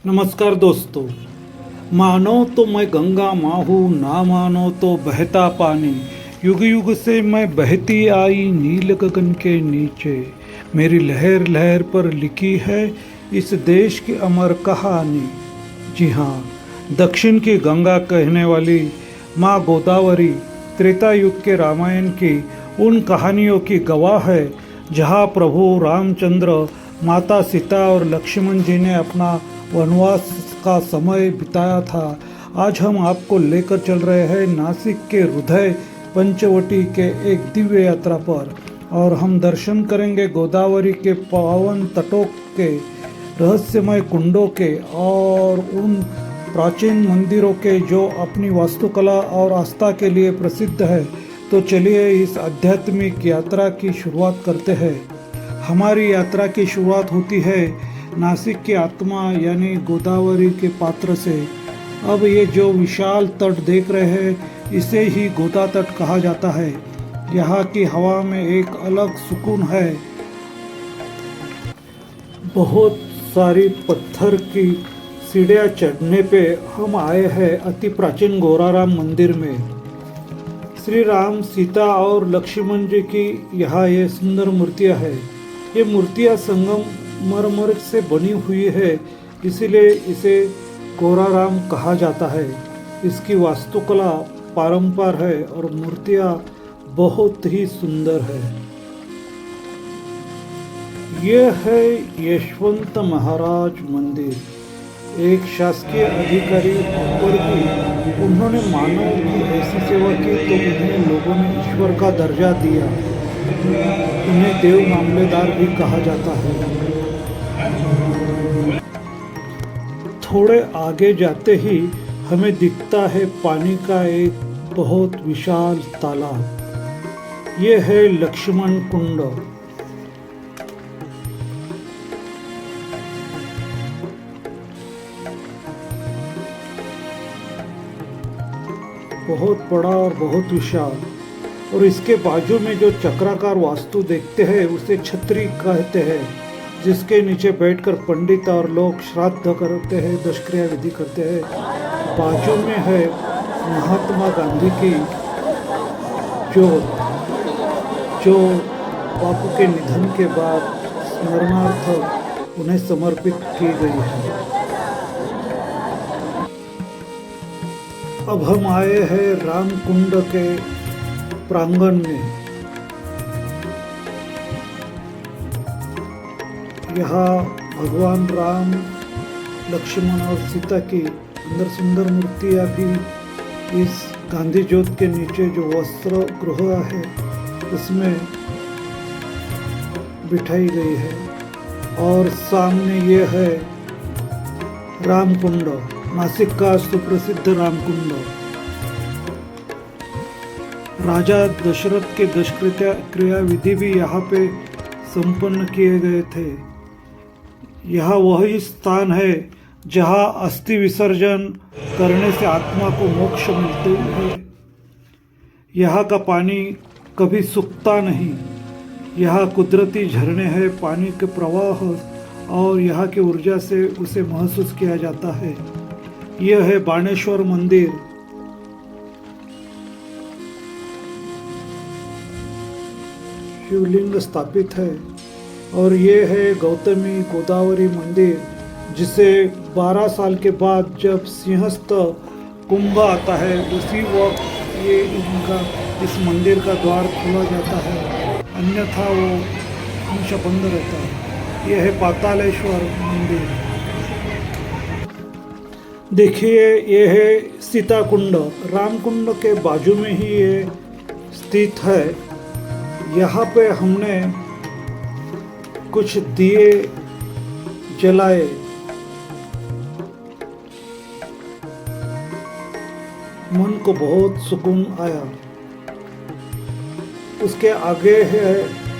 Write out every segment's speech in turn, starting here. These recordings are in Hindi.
नमस्कार दोस्तों। मानो तो मैं गंगा माँ हूँ, ना मानो तो बहता पानी। युग युग से मैं बहती आई नील गगन के नीचे। मेरी लहर लहर पर लिखी है इस देश की अमर कहानी। जी हाँ, दक्षिण की गंगा कहने वाली माँ गोदावरी त्रेता युग के रामायण की उन कहानियों की गवाह है जहाँ प्रभु रामचंद्र, माता सीता और लक्ष्मण जी ने अपना वनवास का समय बिताया था। आज हम आपको लेकर चल रहे हैं नासिक के हृदय पंचवटी के एक दिव्य यात्रा पर, और हम दर्शन करेंगे गोदावरी के पावन तटों के, रहस्यमय कुंडों के और उन प्राचीन मंदिरों के जो अपनी वास्तुकला और आस्था के लिए प्रसिद्ध है। तो चलिए इस आध्यात्मिक यात्रा की शुरुआत करते हैं। हमारी यात्रा की शुरुआत होती है नासिक की आत्मा यानी गोदावरी के पात्र से। अब ये जो विशाल तट देख रहे हैं इसे ही गोदा तट कहा जाता है। यहाँ की हवा में एक अलग सुकून है। बहुत सारी पत्थर की सीढ़ियाँ चढ़ने पे हम आए हैं अति प्राचीन गौराराम मंदिर में। श्री राम, सीता और लक्ष्मण जी की यहाँ ये सुंदर मूर्तियाँ हैं। ये मूर्तियाँ संगमरमर से बनी हुई है, इसीलिए इसे गौराराम कहा जाता है। इसकी वास्तुकला पारंपर है और मूर्तियाँ बहुत ही सुंदर है। यह है यशवंत महाराज मंदिर। एक शासकीय अधिकारी ऊपर की उन्होंने मानव की ऐसी सेवा की तो उन्हें लोगों ने ईश्वर का दर्जा दिया। उन्हें देव मामलेदार भी कहा जाता है। थोड़े आगे जाते ही हमें दिखता है पानी का एक बहुत विशाल तालाब। ये है लक्ष्मण कुंड। बहुत बड़ा और बहुत विशाल, और इसके बाजू में जो चक्राकार वास्तु देखते हैं उसे छतरी कहते हैं, जिसके नीचे बैठकर पंडित और लोग श्राद्ध करते हैं, दशक्रिया विधि करते हैं। बाजू में है महात्मा गांधी की जो बापू के निधन के बाद स्मरणार्थ उन्हें समर्पित की गई है। अब हम आए हैं राम कुंड के प्रांगण में। यहाँ भगवान राम, लक्ष्मण और सीता की अंदर सुंदर मूर्तियाँ भी इस गांधी ज्योत के नीचे जो वस्त्र गृह है उसमें बिठाई गई है। और सामने ये है रामकुंड, नासिक का सुप्रसिद्ध रामकुंड। राजा दशरथ के दशक्रिया विधि भी यहाँ पे संपन्न किए गए थे। यह वही स्थान है जहाँ अस्थि विसर्जन करने से आत्मा को मोक्ष मिलते है। यहाँ का पानी कभी सूखता नहीं। यहाँ कुदरती झरने हैं, पानी के प्रवाह और यहाँ की ऊर्जा से उसे महसूस किया जाता है। यह है बाणेश्वर मंदिर। शिवलिंग स्थापित है। और ये है गौतमी गोदावरी मंदिर, जिसे 12 साल के बाद जब सिंहस्थ कुंभ आता है उसी वक्त ये इस मंदिर का द्वार खोला जाता है, अन्यथा वो हमेशा बंद रहता है। यह है पातालेश्वर मंदिर। देखिए ये है सीता कुंड। राम कुंड के बाजू में ही ये स्थित है। यहाँ पे हमने कुछ दिए जलाए। मन को बहुत सुकून आया। उसके आगे है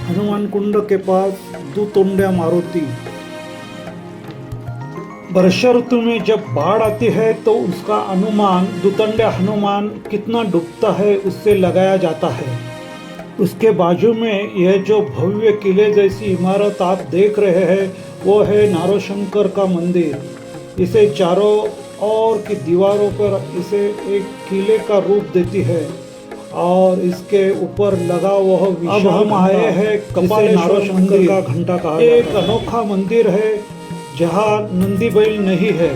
हनुमान कुंड के पास दुतोंड्या मारुति। वर्षा ऋतु में जब बाढ़ आती है तो उसका अनुमान दुतंड्या हनुमान कितना डूबता है उससे लगाया जाता है। उसके बाजू में यह जो भव्य किले जैसी इमारत आप देख रहे हैं वो है नारोशंकर का मंदिर। इसे चारों ओर की दीवारों पर इसे एक किले का रूप देती है और इसके ऊपर लगा वह विशाल अब हम आए हैं कपालेश्वर शंकर का घंटा कहा एक अनोखा मंदिर है जहाँ नंदी बैल नहीं है।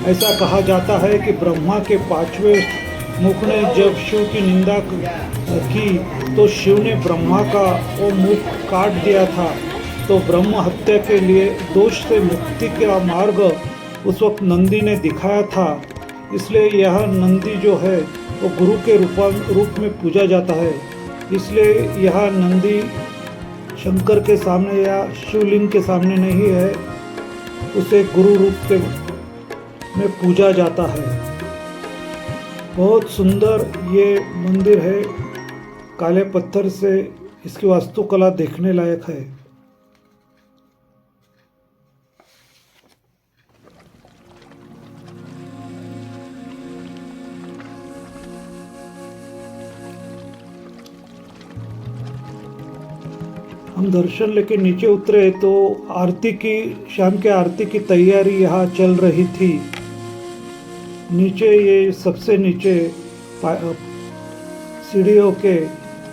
ऐसा कहा जाता है कि ब्रह्मा के पांचवें मुख ने जब शिव की निंदा की तो शिव ने ब्रह्मा का वो मुख काट दिया था। तो ब्रह्म हत्या के लिए दोष से मुक्ति का मार्ग उस वक्त नंदी ने दिखाया था। इसलिए यह नंदी जो है वो गुरु के रूप में पूजा जाता है। इसलिए यह नंदी शंकर के सामने या शिवलिंग के सामने नहीं है, उसे गुरु रूप के में पूजा जाता है। बहुत सुंदर ये मंदिर है, काले पत्थर से इसकी वास्तुकला देखने लायक है। हम दर्शन लेके नीचे उतरे तो शाम के आरती की तैयारी यहाँ चल रही थी। नीचे ये सबसे नीचे सीढ़ियों के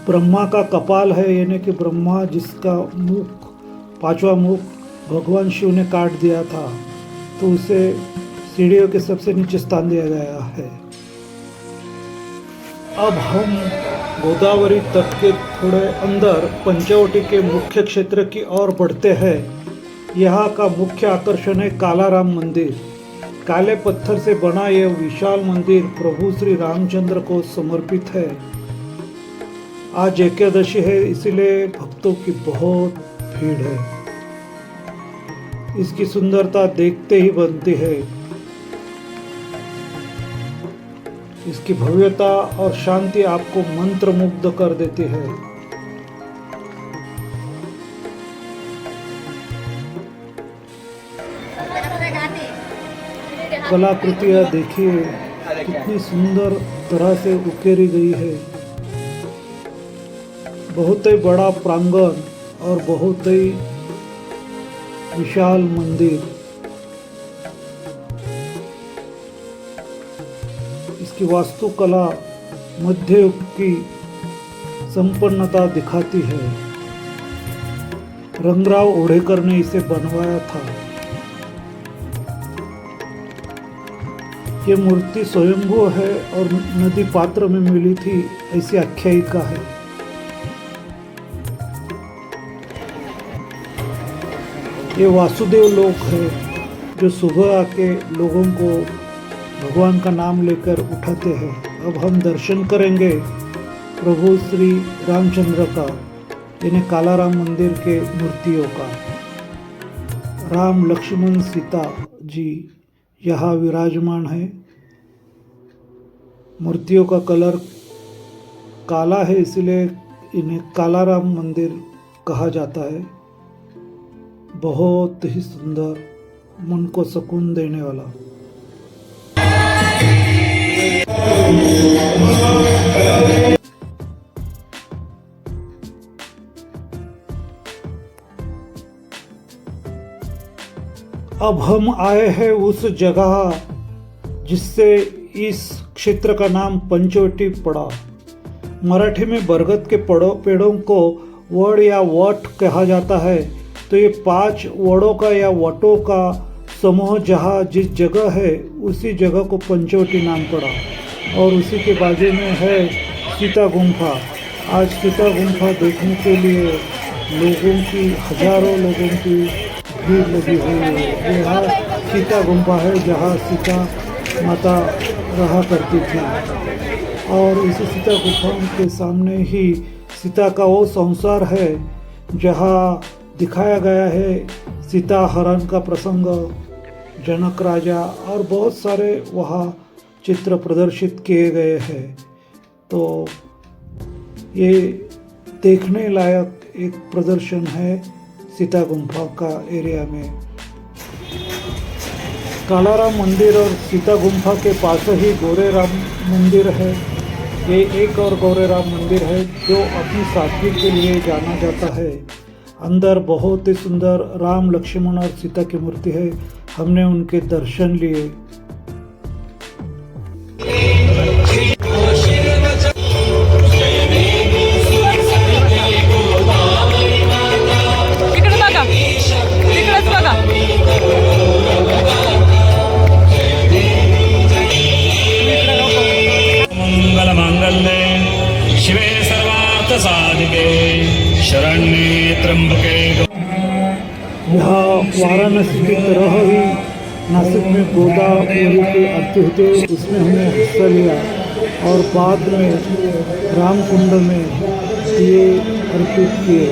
ब्रह्मा का कपाल है, यानी कि ब्रह्मा जिसका मुख पांचवा मुख भगवान शिव ने काट दिया था, तो उसे सीढ़ियों के सबसे नीचे स्थान दिया गया है। अब हम गोदावरी तट के थोड़े अंदर पंचवटी के मुख्य क्षेत्र की ओर बढ़ते हैं। यहाँ का मुख्य आकर्षण है कालाराम मंदिर। काले पत्थर से बना यह विशाल मंदिर प्रभु श्री रामचंद्र को समर्पित है। आज एकादशी है, इसलिए भक्तों की बहुत भीड़ है। इसकी सुंदरता देखते ही बनती है। इसकी भव्यता और शांति आपको मंत्रमुग्ध कर देती है। कलाकृतियां देखिए कितनी सुंदर तरह से उकेरी गई है। बहुत ही बड़ा प्रांगण और बहुत ही विशाल मंदिर। इसकी वास्तुकला मध्य युग की संपन्नता दिखाती है। रंगराव ओढ़ेकर ने इसे बनवाया था। ये मूर्ति स्वयंभू है और नदी पात्र में मिली थी, ऐसी आख्यायिका है। ये वासुदेव लोक है जो सुबह आके लोगों को भगवान का नाम लेकर उठाते हैं। अब हम दर्शन करेंगे प्रभु श्री रामचंद्र का, यानी कालाराम मंदिर के मूर्तियों का। राम लक्ष्मण सीता जी यहाँ विराजमान है। मूर्तियों का कलर काला है, इसलिए इन्हें कालाराम मंदिर कहा जाता है। बहुत ही सुंदर, मन को सुकून देने वाला। अब हम आए हैं उस जगह जिससे इस क्षेत्र का नाम पंचवटी पड़ा। मराठी में बरगद के पेड़ों को वड या वट कहा जाता है। तो ये 5 वड़ों का या वटों का समूह जहाँ जिस जगह है उसी जगह को पंचवटी नाम पड़ा। और उसी के बाजू में है सीता गुम्फा। आज सीता गुम्फा देखने के लिए हजारों लोगों की भीड़ लगी हुई है। यहाँ सीता गुम्फा है जहाँ सीता माता रहा करती थी। और इसी सीता गुम्फा के सामने ही सीता का वो संसार है जहाँ दिखाया गया है सीता हरण का प्रसंग, जनक राजा और बहुत सारे वहाँ चित्र प्रदर्शित किए गए हैं। तो ये देखने लायक एक प्रदर्शन है सीता गुम्फा का एरिया में। कालाराम मंदिर और सीता गुम्फा के पास ही गौरेराम मंदिर है। ये एक और गौरेराम मंदिर है जो अपनी सादगी के लिए जाना जाता है। अंदर बहुत ही सुंदर राम लक्ष्मण और सीता की मूर्ति है। हमने उनके दर्शन लिए। तिकडे बघा, तिकडेच बघा. मंगलमांगल्ये शिवे सर्वार्थ साधिके शरण्ये त्र्यंबके यहाँ वाराणसी की तरह ही नासिक में गोदावरी के आरती होते उसमें हमने हिस्सा लिया और बाद में रामकुंड में दिए अर्पित किए।